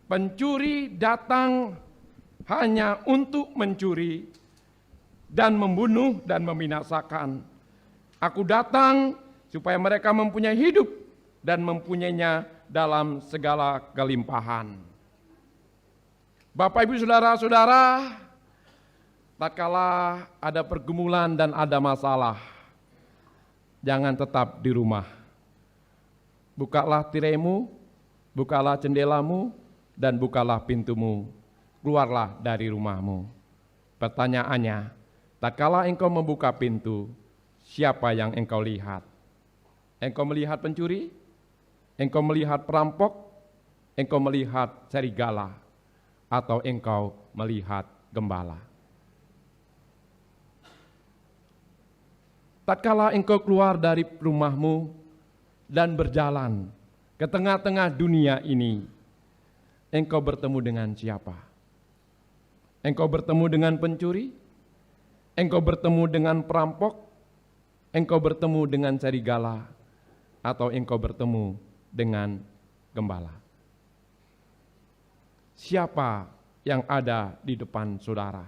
Pencuri datang hanya untuk mencuri dan membunuh dan membinasakan. Aku datang supaya mereka mempunyai hidup dan mempunyainya dalam segala kelimpahan. Bapak, Ibu, saudara-saudara, tatkala ada pergumulan dan ada masalah, jangan tetap di rumah. Bukalah tiraimu, bukalah jendelamu, dan bukalah pintumu. Keluarlah dari rumahmu. Pertanyaannya, tatkala engkau membuka pintu, siapa yang engkau lihat? Engkau melihat pencuri? Engkau melihat perampok? Engkau melihat serigala? Atau engkau melihat gembala? Tatkala engkau keluar dari rumahmu dan berjalan ke tengah-tengah dunia ini, engkau bertemu dengan siapa? Engkau bertemu dengan pencuri? Engkau bertemu dengan perampok? Engkau bertemu dengan serigala? Atau engkau bertemu dengan gembala? Siapa yang ada di depan saudara?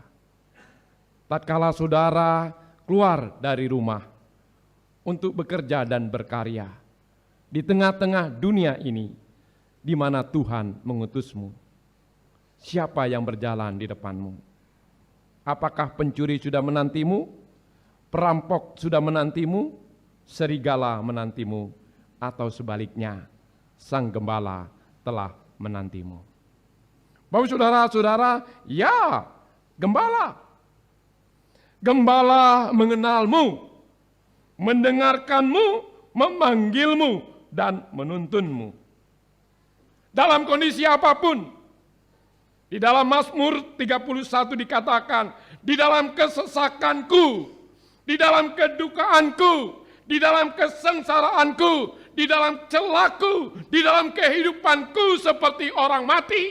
Tatkala saudara keluar dari rumah untuk bekerja dan berkarya di tengah-tengah dunia ini, di mana Tuhan mengutusmu, siapa yang berjalan di depanmu? Apakah pencuri sudah menantimu? Perampok sudah menantimu? Serigala menantimu? Atau sebaliknya, Sang Gembala telah menantimu? Bapak, saudara-saudara, ya, Gembala. Gembala mengenalmu, mendengarkanmu, memanggilmu, dan menuntunmu. Dalam kondisi apapun, di dalam Mazmur 31 dikatakan, di dalam kesesakanku, di dalam kedukaanku, di dalam kesengsaraanku, di dalam celaku, di dalam kehidupanku seperti orang mati,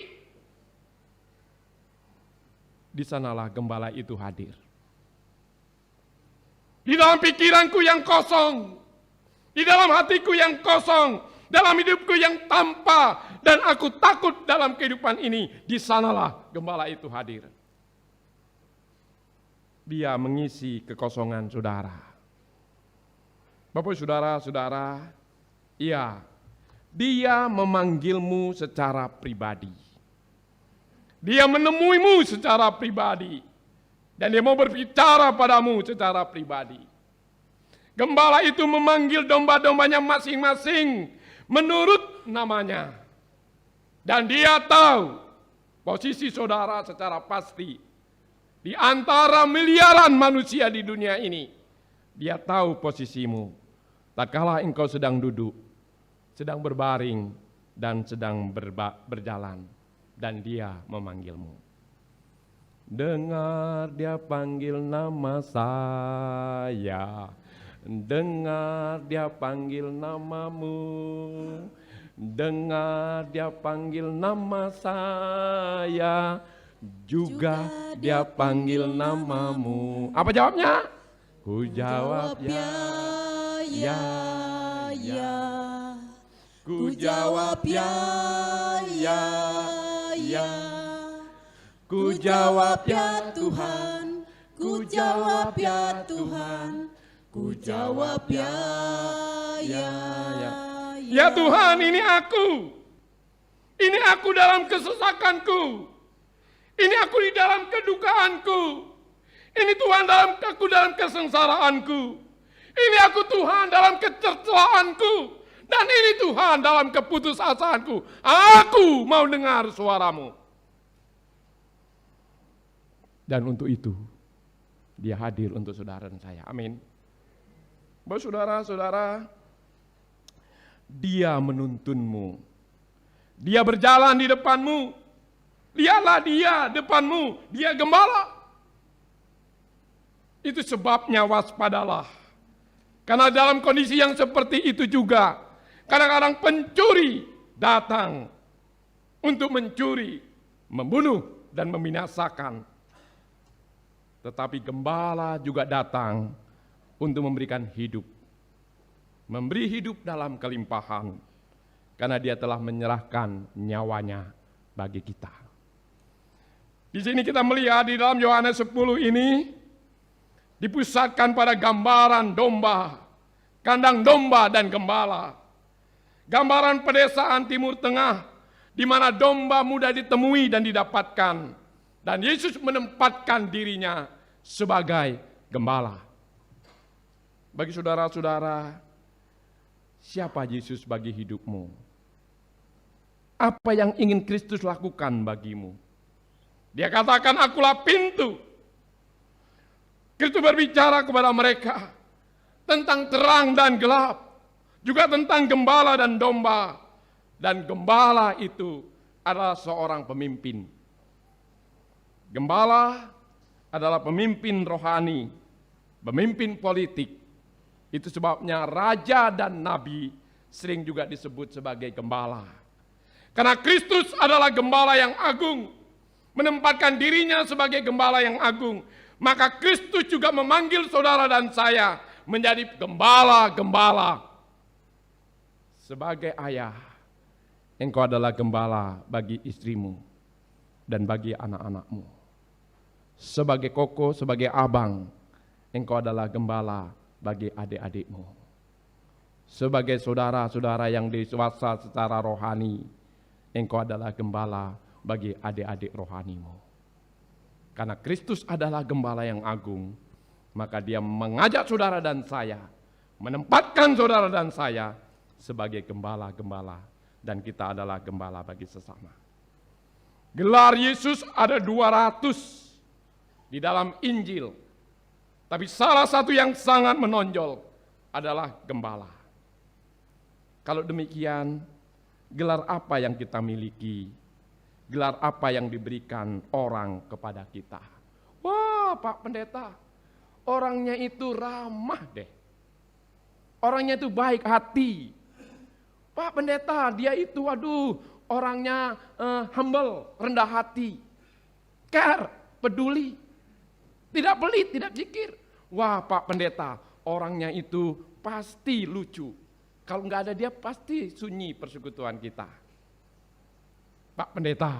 di sanalah gembala itu hadir. Di dalam pikiranku yang kosong, di dalam hatiku yang kosong, dalam hidupku yang tanpa, dan aku takut dalam kehidupan ini, di sanalah gembala itu hadir. Dia mengisi kekosongan saudara. Bapak, saudara-saudara, iya, dia memanggilmu secara pribadi. Dia menemuimu secara pribadi. Dan dia mau berbicara padamu secara pribadi. Gembala itu memanggil domba-dombanya masing-masing menurut namanya. Dan dia tahu posisi saudara secara pasti. Di antara miliaran manusia di dunia ini, dia tahu posisimu. Tatkala engkau sedang duduk, sedang berbaring, dan sedang berjalan, dan dia memanggilmu. Dengar dia panggil nama saya, dengar dia panggil namamu, dengar dia panggil nama saya, juga dia panggil namamu. Apa jawabnya? Ku jawab ya, ya, ya. Ku jawab ya, ya, ya. Ku jawab ya Tuhan, ku jawab ya Tuhan, ku jawab ya, ya, ya. Ya Tuhan, ini aku dalam kesesakanku, ini aku di dalam kedukaanku, ini Tuhan aku dalam kesengsaraanku, ini aku Tuhan dalam ketercelaanku, dan ini Tuhan dalam keputusasaanku. Aku mau dengar suaramu. Dan untuk itu, dia hadir untuk saudara dan saya. Amin. Bapak, saudara-saudara, dia menuntunmu. Dia berjalan di depanmu. Lihatlah dia depanmu, dia gembala. Itu sebabnya waspadalah. Karena dalam kondisi yang seperti itu juga, kadang-kadang pencuri datang untuk mencuri, membunuh, dan membinasakan. Tetapi gembala juga datang untuk memberikan hidup. Memberi hidup dalam kelimpahan. Karena dia telah menyerahkan nyawanya bagi kita. Di sini kita melihat di dalam Yohanes 10 ini dipusatkan pada gambaran domba, kandang domba dan gembala. Gambaran pedesaan Timur Tengah di mana domba mudah ditemui dan didapatkan. Dan Yesus menempatkan dirinya sebagai gembala. Bagi saudara-saudara, siapa Yesus bagi hidupmu? Apa yang ingin Kristus lakukan bagimu? Dia katakan, akulah pintu. Kristus berbicara kepada mereka tentang terang dan gelap, juga tentang gembala dan domba. Dan gembala itu adalah seorang pemimpin. Gembala adalah pemimpin rohani, pemimpin politik. Itu sebabnya raja dan nabi sering juga disebut sebagai gembala. Karena Kristus adalah gembala yang agung, menempatkan dirinya sebagai gembala yang agung. Maka Kristus juga memanggil saudara dan saya menjadi gembala-gembala. Sebagai ayah, engkau adalah gembala bagi istrimu dan bagi anak-anakmu. Sebagai koko, sebagai abang, engkau adalah gembala bagi adik-adikmu. Sebagai saudara-saudara yang dewasa secara rohani, engkau adalah gembala bagi adik-adik rohanimu. Karena Kristus adalah gembala yang agung, maka dia mengajak saudara dan saya, menempatkan saudara dan saya sebagai gembala-gembala, dan kita adalah gembala bagi sesama. Gelar Yesus ada 200 di dalam Injil, tapi salah satu yang sangat menonjol adalah gembala. Kalau demikian, gelar apa yang kita miliki? Gelar apa yang diberikan orang kepada kita? Wah, Pak Pendeta, orangnya itu ramah deh. Orangnya itu baik hati. Pak Pendeta, dia itu orangnya humble, rendah hati. Care, peduli. Tidak pelit, tidak pikir. Wah, Pak Pendeta, orangnya itu pasti lucu. Kalau nggak ada dia pasti sunyi persekutuan kita. Pak Pendeta,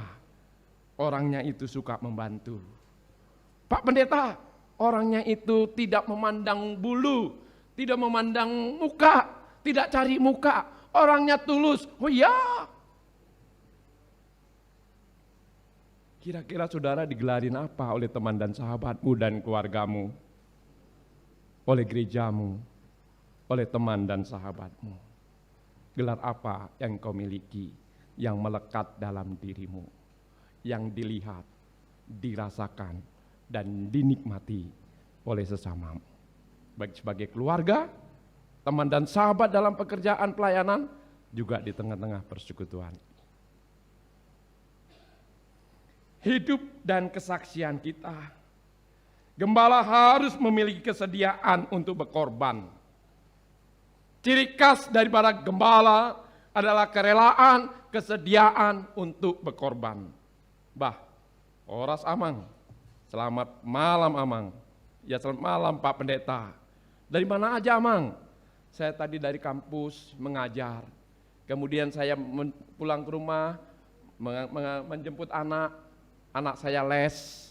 orangnya itu suka membantu. Pak Pendeta, orangnya itu tidak memandang bulu, tidak memandang muka, tidak cari muka. Orangnya tulus. Oh ya. Kira-kira saudara digelarin apa oleh teman dan sahabatmu dan keluargamu? Oleh gerejamu, oleh teman dan sahabatmu. Gelar apa yang kau miliki, yang melekat dalam dirimu, yang dilihat, dirasakan, dan dinikmati oleh sesamamu. Baik sebagai keluarga, teman dan sahabat dalam pekerjaan pelayanan, juga di tengah-tengah persekutuan. Hidup dan kesaksian kita, gembala harus memiliki kesediaan untuk berkorban. Ciri khas daripada gembala adalah kerelaan, kesediaan untuk berkorban. Horas Amang, selamat malam Amang. Ya selamat malam Pak Pendeta. Dari mana aja Amang? Saya tadi dari kampus mengajar. Kemudian saya pulang ke rumah, menjemput anak saya les.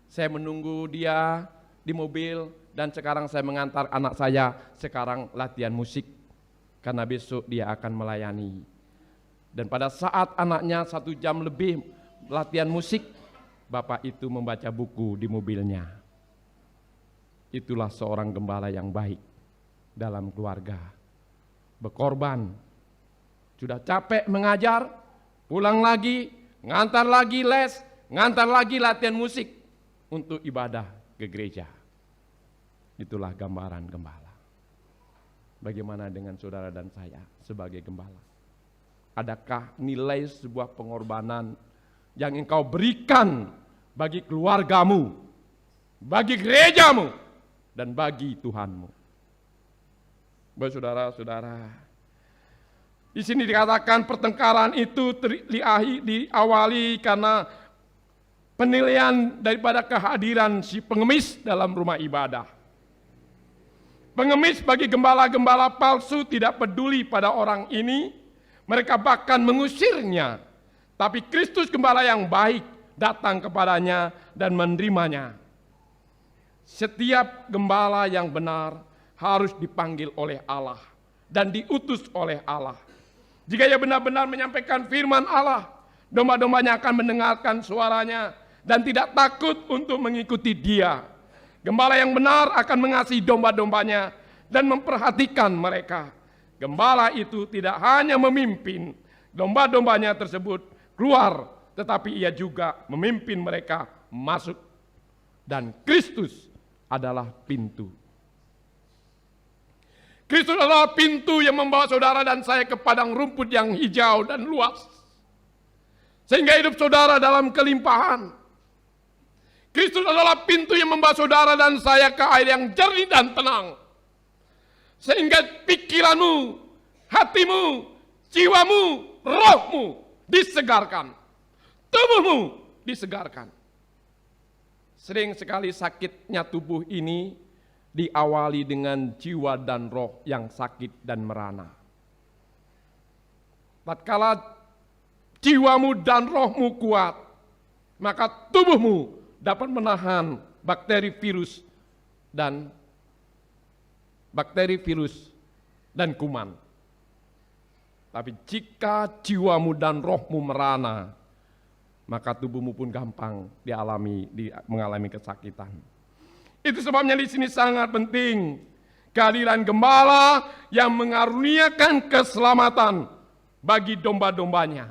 Saya menunggu dia di mobil, dan sekarang saya mengantar anak saya sekarang latihan musik. Karena besok dia akan melayani. Dan pada saat anaknya 1 jam lebih latihan musik, bapak itu membaca buku di mobilnya. Itulah seorang gembala yang baik dalam keluarga. Berkorban. Sudah capek mengajar, pulang lagi, ngantar lagi les, ngantar lagi latihan musik untuk ibadah ke gereja. Itulah gambaran gembala. Bagaimana dengan saudara dan saya sebagai gembala? Adakah nilai sebuah pengorbanan yang engkau berikan bagi keluargamu, bagi gerejamu, dan bagi Tuhanmu? Baik saudara-saudara, di sini dikatakan pertengkaran itu diawali karena penilaian daripada kehadiran si pengemis dalam rumah ibadah. Pengemis bagi gembala-gembala palsu tidak peduli pada orang ini, mereka bahkan mengusirnya. Tapi Kristus gembala yang baik datang kepadanya dan menerimanya. Setiap gembala yang benar harus dipanggil oleh Allah dan diutus oleh Allah. Jika ia benar-benar menyampaikan firman Allah, domba-dombanya akan mendengarkan suaranya dan tidak takut untuk mengikuti dia. Gembala yang benar akan mengasihi domba-dombanya dan memperhatikan mereka. Gembala itu tidak hanya memimpin domba-dombanya tersebut keluar, tetapi ia juga memimpin mereka masuk. Dan Kristus adalah pintu. Kristus adalah pintu yang membawa saudara dan saya ke padang rumput yang hijau dan luas. Sehingga hidup saudara dalam kelimpahan. Kristus adalah pintu yang membawa saudara dan saya ke air yang jernih dan tenang. Sehingga pikiranmu, hatimu, jiwamu, rohmu disegarkan. Tubuhmu disegarkan. Sering sekali sakitnya tubuh ini diawali dengan jiwa dan roh yang sakit dan merana. Tatkala jiwamu dan rohmu kuat, maka tubuhmu dapat menahan bakteri, virus, dan kuman. Tapi jika jiwamu dan rohmu merana, maka tubuhmu pun gampang mengalami kesakitan. Itu sebabnya di sini sangat penting kehadiran gembala yang mengaruniakan keselamatan bagi domba-dombanya.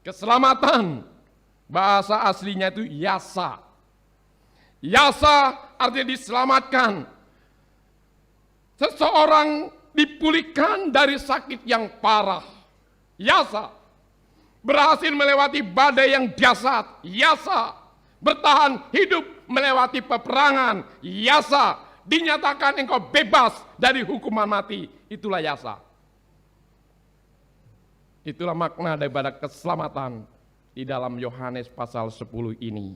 Keselamatan, bahasa aslinya itu yasa. Yasa artinya diselamatkan. Seseorang dipulihkan dari sakit yang parah. Yasa. Berhasil melewati badai yang dahsyat. Yasa. Bertahan hidup melewati peperangan. Yasa. Dinyatakan engkau bebas dari hukuman mati. Itulah yasa. Itulah makna daripada keselamatan di dalam Yohanes pasal 10 ini.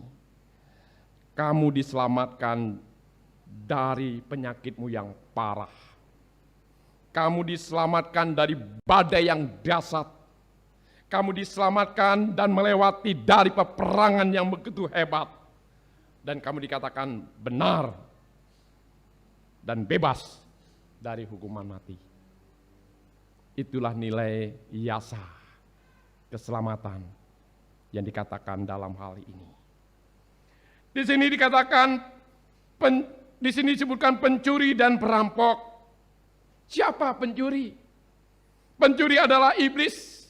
Kamu diselamatkan dari penyakitmu yang parah. Kamu diselamatkan dari badai yang dahsyat. Kamu diselamatkan dan melewati dari peperangan yang begitu hebat. Dan kamu dikatakan benar dan bebas dari hukuman mati. Itulah nilai yasa, keselamatan yang dikatakan dalam hal ini. Di sini dikatakan, di sini disebutkan pencuri dan perampok. Siapa pencuri? Pencuri adalah iblis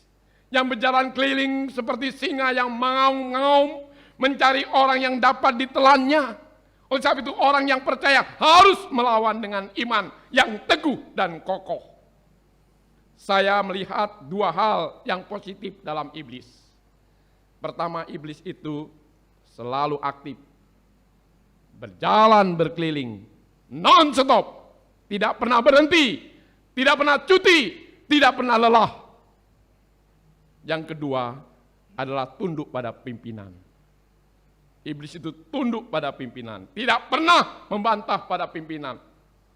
yang berjalan keliling seperti singa yang mengaum-ngaum mencari orang yang dapat ditelannya. Oleh sebab itu orang yang percaya harus melawan dengan iman yang teguh dan kokoh. Saya melihat dua hal yang positif dalam iblis. Pertama, iblis itu selalu aktif. Berjalan berkeliling, non-stop, tidak pernah berhenti, tidak pernah cuti, tidak pernah lelah. Yang kedua adalah tunduk pada pimpinan. Iblis itu tunduk pada pimpinan, tidak pernah membantah pada pimpinan,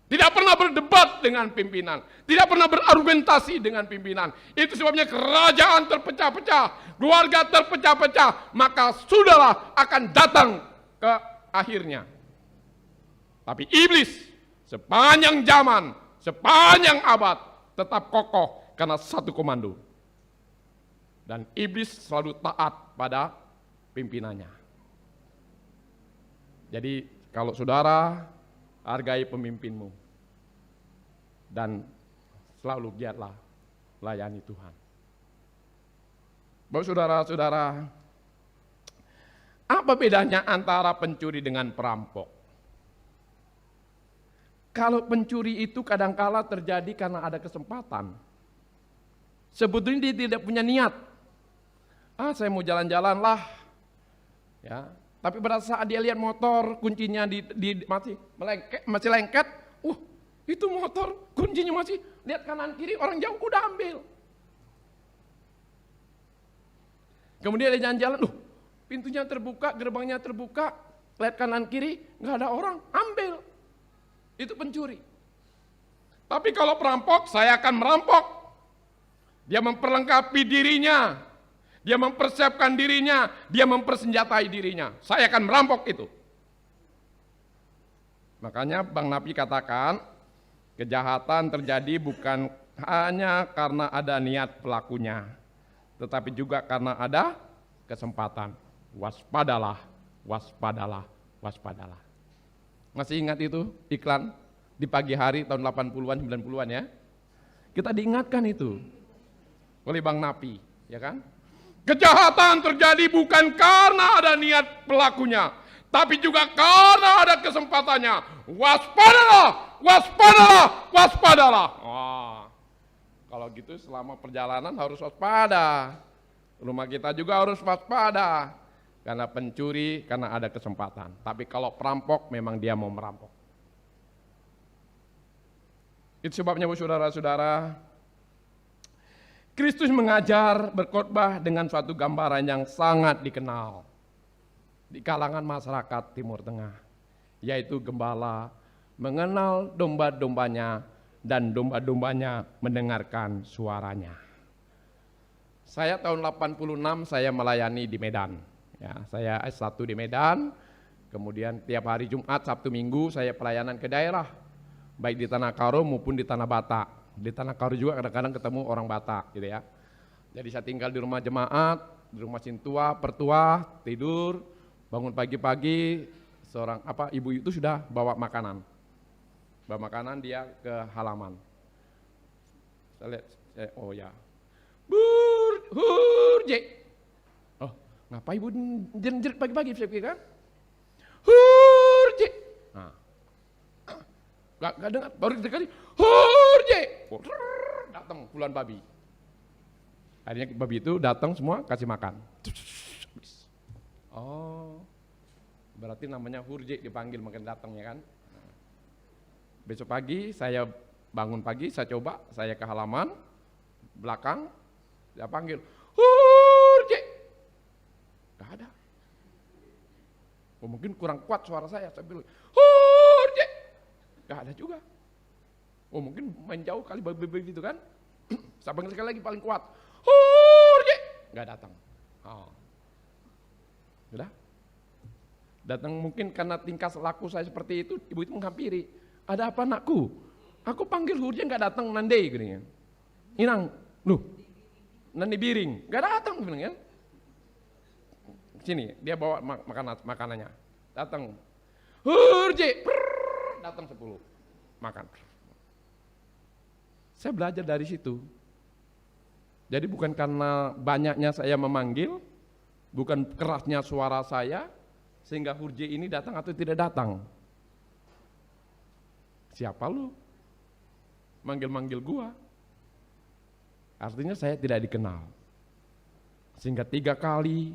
tidak pernah berdebat dengan pimpinan, tidak pernah berargumentasi dengan pimpinan. Itu sebabnya kerajaan terpecah-pecah, keluarga terpecah-pecah, maka sudahlah akan datang ke akhirnya. Tapi iblis sepanjang zaman, sepanjang abad tetap kokoh karena satu komando. Dan iblis selalu taat pada pimpinannya. Jadi kalau saudara hargai pemimpinmu dan selalu giatlah layani Tuhan. Bapak saudara-saudara, apa bedanya antara pencuri dengan perampok? Kalau pencuri itu kadangkala terjadi karena ada kesempatan. Sebetulnya dia tidak punya niat. Saya mau jalan-jalan lah. Ya, tapi pada saat dia lihat motor kuncinya masih lengket, itu motor kuncinya masih, lihat kanan kiri orang jauh udah ambil. Kemudian dia jalan-jalan, pintunya terbuka, gerbangnya terbuka, lihat kanan kiri nggak ada orang, ambil. Itu pencuri. Tapi kalau perampok, saya akan merampok. Dia memperlengkapi dirinya. Dia mempersiapkan dirinya, dia mempersenjatai dirinya. Saya akan merampok itu. Makanya Bang Napi katakan, kejahatan terjadi bukan hanya karena ada niat pelakunya, tetapi juga karena ada kesempatan. Waspadalah, waspadalah, waspadalah. Masih ingat itu iklan di pagi hari tahun 80-an, 90-an ya? Kita diingatkan itu oleh Bang Napi, ya kan? Kejahatan terjadi bukan karena ada niat pelakunya, tapi juga karena ada kesempatannya. Waspadalah, waspadalah, waspadalah. Wah, kalau gitu selama perjalanan harus waspada. Rumah kita juga harus waspada. Karena pencuri, karena ada kesempatan. Tapi kalau perampok, memang dia mau merampok. Itu sebabnya, saudara-saudara, Kristus mengajar berkhotbah dengan suatu gambaran yang sangat dikenal di kalangan masyarakat Timur Tengah, yaitu gembala mengenal domba-dombanya dan domba-dombanya mendengarkan suaranya. Saya tahun 86 saya melayani di Medan. Ya, saya S1 di Medan, kemudian tiap hari Jumat, Sabtu, Minggu saya pelayanan ke daerah, baik di Tanah Karo maupun di Tanah Batak. Di Tanah Karo juga kadang-kadang ketemu orang Batak gitu ya. Jadi saya tinggal di rumah jemaat, di rumah sintua, pertua, tidur, bangun pagi-pagi, seorang ibu itu sudah bawa makanan. Bawa makanan dia ke halaman. Saya lihat, oh ya. Hurje. Oh, ngapa ibu jerit pagi-pagi saya pikir kan? Hurje. Nah. Gak dengar, baru sekali hurje. Datang puluhan babi. Akhirnya babi itu datang semua kasih makan. Oh, berarti namanya hurje, dipanggil makin datang ya kan. Besok pagi saya bangun pagi, saya coba, saya ke halaman belakang, saya panggil hurje, gak ada. Oh, mungkin kurang kuat suara saya bilang hurje, gak ada juga. Oh, mungkin main jauh kali babi gitu kan. Saya panggil sekali lagi paling kuat, hurje, gak datang. Oh. Sudah? Datang mungkin karena tingkah laku saya seperti itu, ibu itu menghampiri. Ada apa anakku? Aku panggil hurje gak datang nandai gini. Inang, lu, nandi biring, gak datang bilang ya. Sini, dia bawa makanannya. Datang, hurje, datang 10, makan. Saya belajar dari situ. Jadi bukan karena banyaknya saya memanggil, bukan kerasnya suara saya, sehingga hurje ini datang atau tidak datang. Siapa lu? Manggil-manggil gua. Artinya saya tidak dikenal. Sehingga 3 kali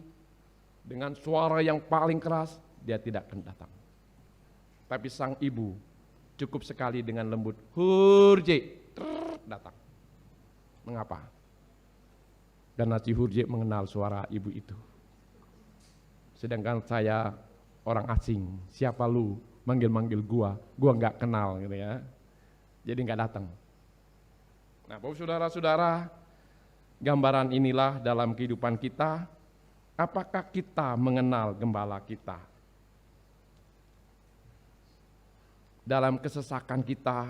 dengan suara yang paling keras, dia tidak akan datang. Tapi sang ibu cukup sekali dengan lembut, hurje, datang. Mengapa? Dan si hurje mengenal suara ibu itu. Sedangkan saya orang asing, siapa lu? Manggil-manggil gua nggak kenal gitu ya. Jadi nggak datang. Nah, Bapak saudara-saudara, gambaran inilah dalam kehidupan kita. Apakah kita mengenal gembala kita? Dalam kesesakan kita,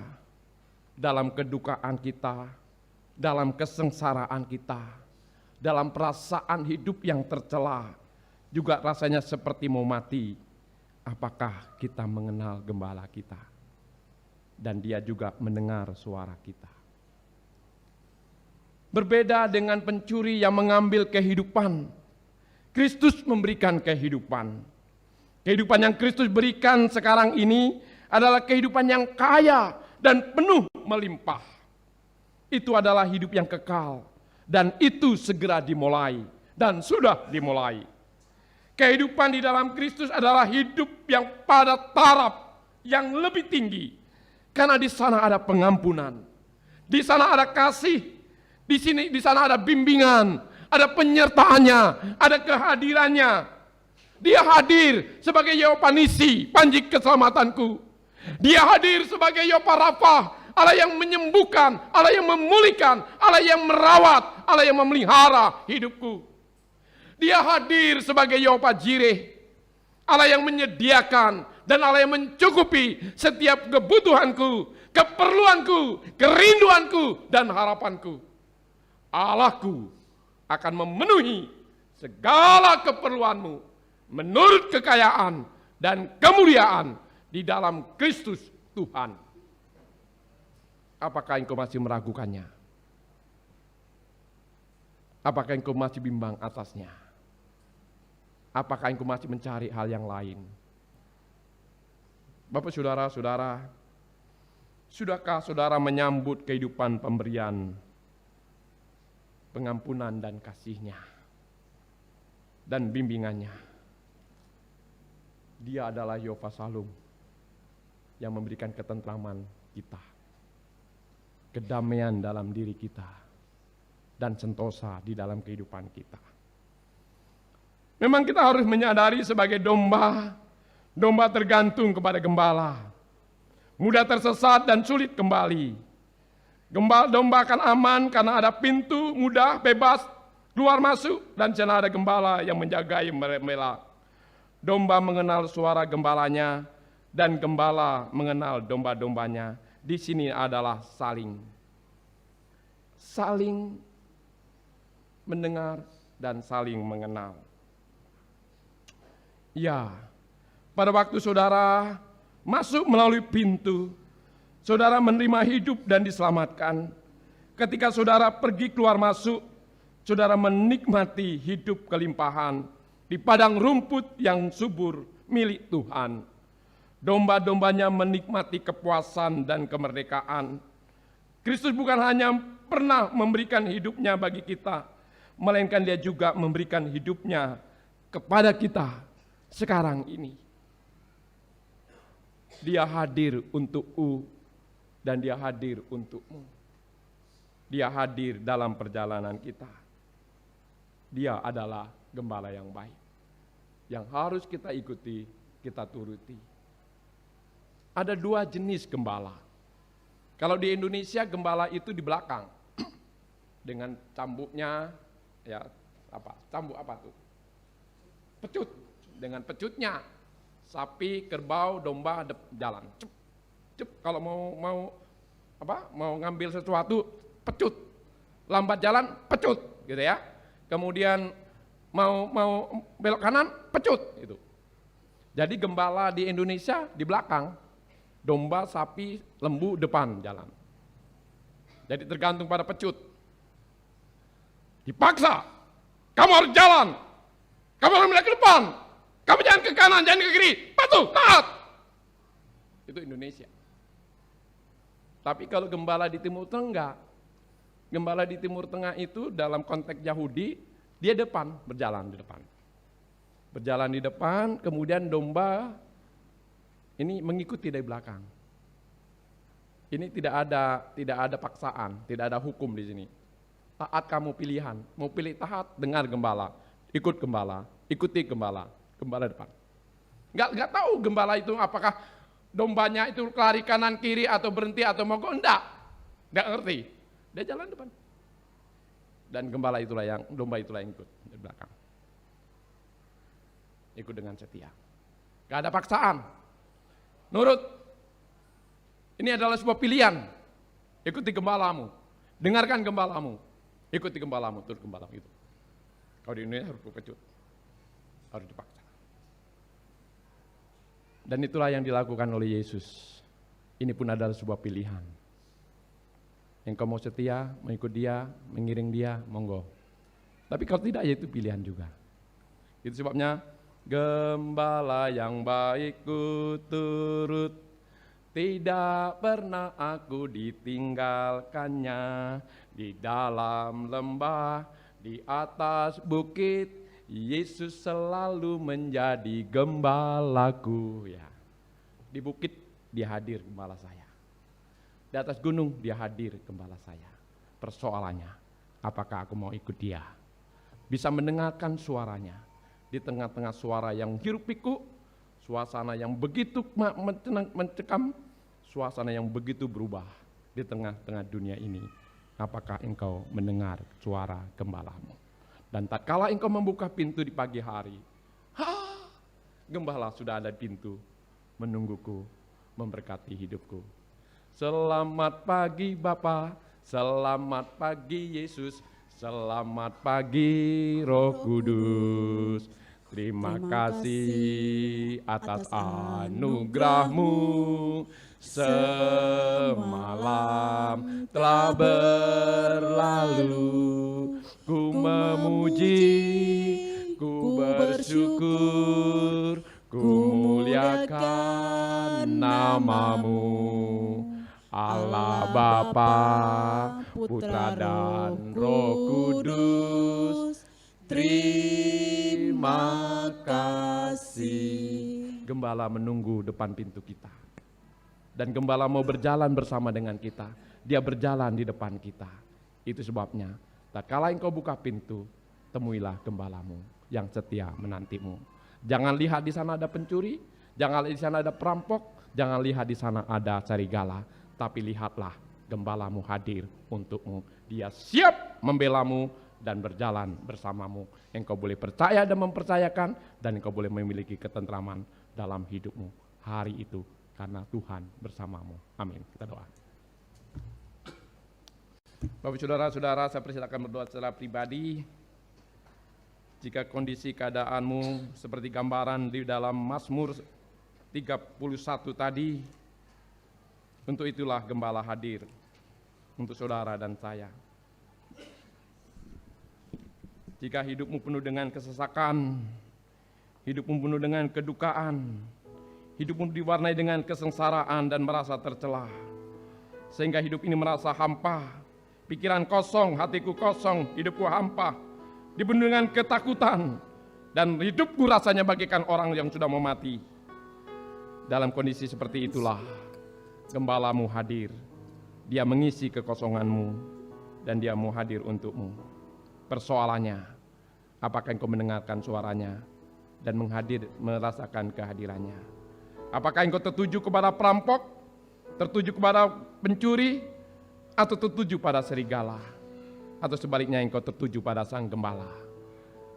dalam kedukaan kita, dalam kesengsaraan kita, dalam perasaan hidup yang tercela, juga rasanya seperti mau mati. Apakah kita mengenal gembala kita? Dan dia juga mendengar suara kita. Berbeda dengan pencuri yang mengambil kehidupan, Kristus memberikan kehidupan. Kehidupan yang Kristus berikan sekarang ini adalah kehidupan yang kaya dan penuh melimpah. Itu adalah hidup yang kekal, dan itu segera dimulai, dan sudah dimulai. Kehidupan di dalam Kristus adalah hidup yang pada taraf yang lebih tinggi. Karena di sana ada pengampunan. Di sana ada kasih. Di sana ada bimbingan, ada penyertaannya, ada kehadirannya. Dia hadir sebagai Yehova Nisi, panji keselamatanku. Dia hadir sebagai Yehova Rafa, Allah yang menyembuhkan, Allah yang memulihkan, Allah yang merawat, Allah yang memelihara hidupku. Dia hadir sebagai Yahweh Jireh, Allah yang menyediakan dan Allah yang mencukupi setiap kebutuhanku, keperluanku, kerinduanku, dan harapanku. Allahku akan memenuhi segala keperluanmu menurut kekayaan dan kemuliaan di dalam Kristus Tuhan. Apakah engkau masih meragukannya? Apakah engkau masih bimbang atasnya? Apakah engkau masih mencari hal yang lain? Bapak saudara-saudara, sudahkah saudara menyambut kehidupan pemberian, pengampunan dan kasih-Nya dan bimbingannya? Dia adalah Yehova Shalom yang memberikan ketentraman kita, kedamaian dalam diri kita, dan sentosa di dalam kehidupan kita. Memang kita harus menyadari sebagai domba, domba tergantung kepada gembala, mudah tersesat dan sulit kembali. Domba akan aman karena ada pintu mudah, bebas, keluar masuk, dan sana ada gembala yang menjagai mereka. Domba mengenal suara gembalanya, dan gembala mengenal domba-dombanya. Di sini adalah saling mendengar dan saling mengenal. Ya, pada waktu saudara masuk melalui pintu, saudara menerima hidup dan diselamatkan. Ketika saudara pergi keluar masuk, saudara menikmati hidup kelimpahan di padang rumput yang subur milik Tuhan. Domba-dombanya menikmati kepuasan dan kemerdekaan. Kristus bukan hanya pernah memberikan hidupnya bagi kita, melainkan Dia juga memberikan hidupnya kepada kita sekarang ini. Dia hadir untukku dan Dia hadir untukmu. Dia hadir dalam perjalanan kita. Dia adalah gembala yang baik, yang harus kita ikuti, kita turuti. Ada dua jenis gembala. Kalau di Indonesia gembala itu di belakang dengan cambuknya, ya apa? Cambuk apa tuh? Pecut. Dengan pecutnya, sapi, kerbau, domba jalan. Cep. Kalau mau ngambil sesuatu, pecut. Lambat jalan, pecut, gitu ya. Kemudian mau belok kanan, pecut, gitu. Jadi gembala di Indonesia di belakang, domba, sapi, lembu depan jalan. Jadi tergantung pada pecut. Dipaksa, kamu harus jalan, kamu harus melihat ke depan. Kamu jangan ke kanan, jangan ke kiri, patuh, taat. Itu Indonesia. Tapi kalau gembala di Timur Tengah enggak. Gembala di Timur Tengah itu dalam konteks Yahudi, dia depan, berjalan di depan. Berjalan di depan, kemudian domba ini mengikuti dari belakang. Ini tidak ada paksaan, tidak ada hukum di sini. Taat kamu pilihan, mau pilih taat, dengar gembala, ikut gembala, ikuti gembala. Gembala depan. Enggak tahu gembala itu apakah dombanya itu lari kanan kiri atau berhenti atau mogok, enggak ngerti. Dia jalan depan. Dan domba itulah yang ikut di belakang. Ikut dengan setia. Enggak ada paksaan. Nurut. Ini adalah sebuah pilihan. Ikuti gembalamu. Dengarkan gembalamu. Ikuti gembalamu, turut gembalamu itu. Kalau di Indonesia harus berpecut. Harus dipaksa. Dan itulah yang dilakukan oleh Yesus. Ini pun adalah sebuah pilihan. Engkau mau setia, mengikut Dia, mengiring Dia, monggo. Tapi kalau tidak, ya itu pilihan juga. Itu sebabnya, gembala yang baik ku turut, tidak pernah aku ditinggalkannya. Di dalam lembah, di atas bukit, Yesus selalu menjadi gembalaku. Ya. Di bukit Dia hadir gembala saya. Di atas gunung Dia hadir gembala saya. Persoalannya, apakah aku mau ikut Dia? Bisa mendengarkan suaranya. Di tengah-tengah suara yang hiruk pikuk, suasana yang begitu mencekam, suasana yang begitu berubah di tengah-tengah dunia ini. Apakah engkau mendengar suara gembalamu? Dan tatkala engkau membuka pintu di pagi hari, gembala sudah ada di pintu menungguku, memberkati hidupku. Selamat pagi Bapa, selamat pagi Yesus, selamat pagi Roh Kudus. Terima kasih atas anugerah-Mu. Semalam telah berlalu, ku memuji, ku bersyukur, ku muliakan nama-Mu. Allah Bapa, Putra dan Roh Kudus, terima kasih. Gembala menunggu depan pintu kita. Dan gembala mau berjalan bersama dengan kita. Dia berjalan di depan kita. Itu sebabnya, tatkala engkau buka pintu, temuilah gembalamu yang setia menantimu. Jangan lihat di sana ada pencuri, jangan lihat di sana ada perampok, jangan lihat di sana ada serigala, tapi lihatlah gembalamu hadir untukmu. Dia siap membelamu dan berjalan bersamamu. Engkau boleh percaya dan mempercayakan, dan engkau boleh memiliki ketentraman dalam hidupmu hari itu, karena Tuhan bersamamu. Amin. Kita doa. Bapak saudara-saudara, saya persilakan berdoa secara pribadi. Jika kondisi keadaanmu seperti gambaran di dalam Mazmur 31 tadi, untuk itulah gembala hadir untuk saudara dan saya. Jika hidupmu penuh dengan kesesakan, hidupmu penuh dengan kedukaan, hidupmu diwarnai dengan kesengsaraan dan merasa tercela, sehingga hidup ini merasa hampa, pikiran kosong, hatiku kosong, hidupku hampa, dipenuhi dengan ketakutan, dan hidupku rasanya bagaikan orang yang sudah mau mati. Dalam kondisi seperti itulah gembalamu hadir. Dia mengisi kekosonganmu dan dia mau hadir untukmu. Persoalannya, apakah engkau mendengarkan suaranya dan merasakan kehadirannya? Apakah engkau tertuju kepada perampok, tertuju kepada pencuri, atau tertuju pada serigala? Atau sebaliknya engkau tertuju pada Sang Gembala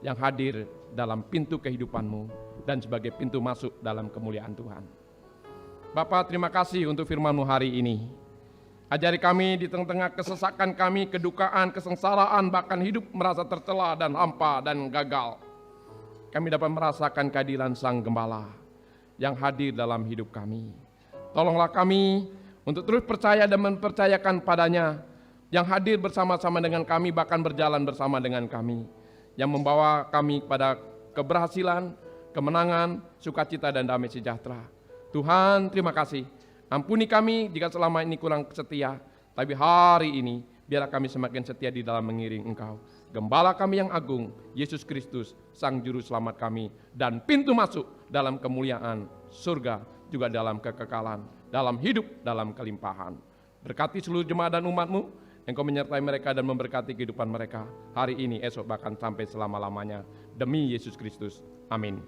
yang hadir dalam pintu kehidupanmu dan sebagai pintu masuk dalam kemuliaan Tuhan. Bapa, terima kasih untuk firman-Mu hari ini. Ajari kami di tengah-tengah kesesakan kami, kedukaan, kesengsaraan, bahkan hidup merasa tercela dan hampa dan gagal. Kami dapat merasakan kehadiran Sang Gembala yang hadir dalam hidup kami. Tolonglah kami untuk terus percaya dan mempercayakan padanya, yang hadir bersama-sama dengan kami, bahkan berjalan bersama dengan kami, yang membawa kami pada keberhasilan, kemenangan, sukacita dan damai sejahtera. Tuhan, terima kasih. Ampuni kami jika selama ini kurang setia, tapi hari ini biarlah kami semakin setia di dalam mengiring Engkau. Gembala kami yang agung, Yesus Kristus, Sang Juru Selamat kami, dan pintu masuk dalam kemuliaan surga, juga dalam kekekalan, dalam hidup, dalam kelimpahan. Berkati seluruh jemaat dan umat-Mu, Engkau menyertai mereka dan memberkati kehidupan mereka hari ini, esok, bahkan sampai selama-lamanya. Demi Yesus Kristus. Amin.